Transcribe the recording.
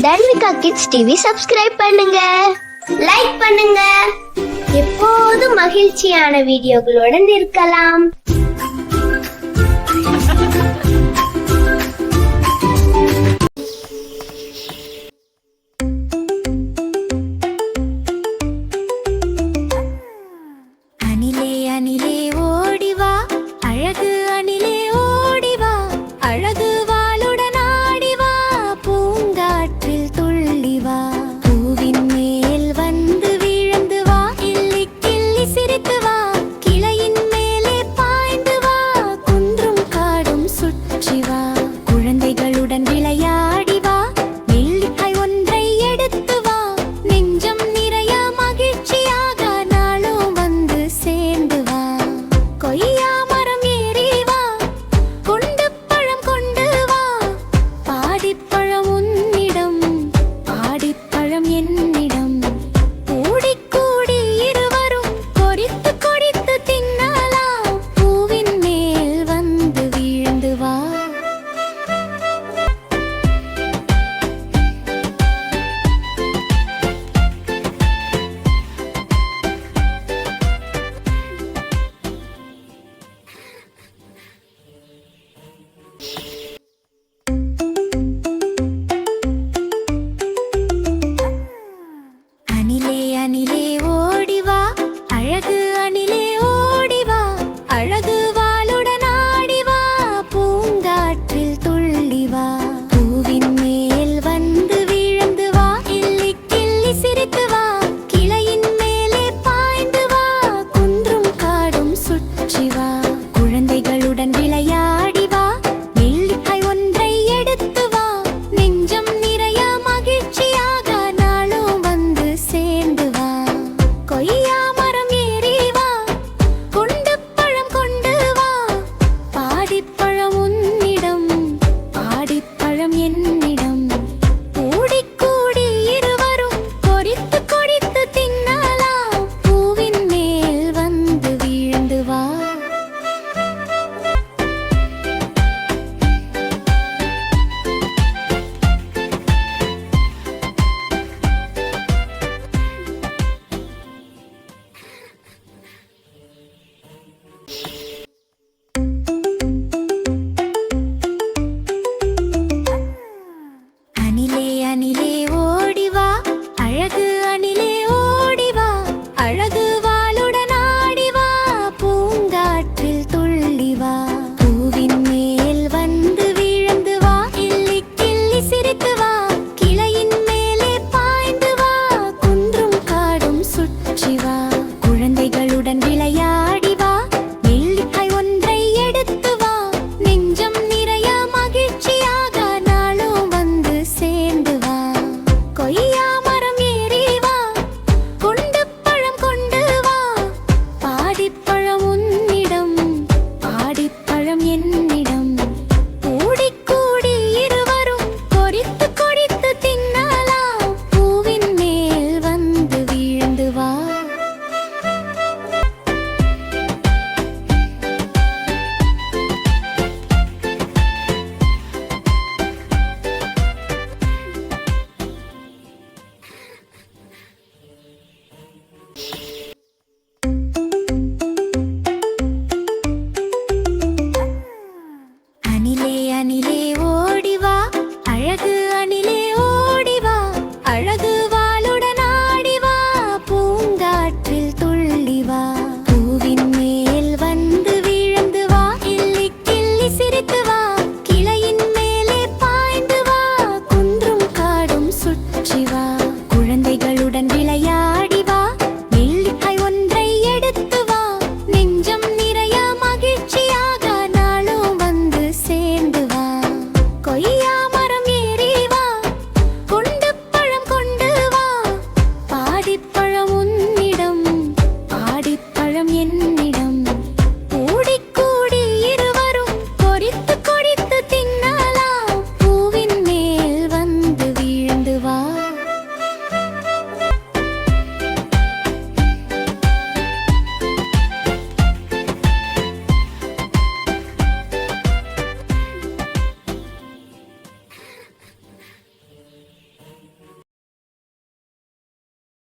Tanvika kids TV subscribe பண்ணுங்க, like பண்ணுங்க. எப்போதும் மகிழ்ச்சியான வீடியோக்களுடன் இருக்கலாம். அணிலே அணிலே ஓடிவா, அழகு அணிலே ஓடிவா, அழகு வாளுடன் ஆடிவா, பூங்காற்றில் துள்ளிவா, பூவின் மேல் வந்து விழுந்து வா, கிள்ளி கிள்ளி சிரித்து வா, கிளையின் மேலே பாய்ந்து வா, குன்றும் காடும் சுற்றி வா, குழந்தைகளுடன் விளையாடி வா, நெல்லிக்காய் ஒன்றை எடுத்து வா, நெஞ்சம் நிறைய மகிழ்ச்சியாக நாளும் வந்து சேர்ந்து வா, கொய்யா மரம் ஏறி வா, கொண்டு பழம் கொண்டு வா, பாடிப்பழம் உன்னிடம், பாடிப்பழம் என்னிடம், கூடி கூடி இருவரும் கொறித்து கொறித்து தின்னலாம், பூவின் மேல் வந்து வீழ்ந்து வா. அணிலே அணிலே ஓடிவா, அழகு அணிலே ஓடிவா, அழகு வாளுடன் ஆடிவா, பூங்காற்றில் துள்ளிவா, பூவின் மேல் வந்து விழுந்து வா, கிள்ளி கிள்ளி சிரித்து வா, கிளையின் மேலே பாய்ந்து வா, குன்றும் காடும் சுற்றி வா, குழந்தைகளுடன் விளையாடி வா, நெல்லிக்காய் ஒன்றை எடுத்து வா, நெஞ்சம் நிறைய மகிழ்ச்சியாக நாளும் வந்து சேர்ந்து வா, கொய்யா மரம் ஏறி வா, கொண்டு பழம் கொண்டு வா, பாடிப்பழம் உன்னிடம், பாடிப்பழம் என்னிடம்,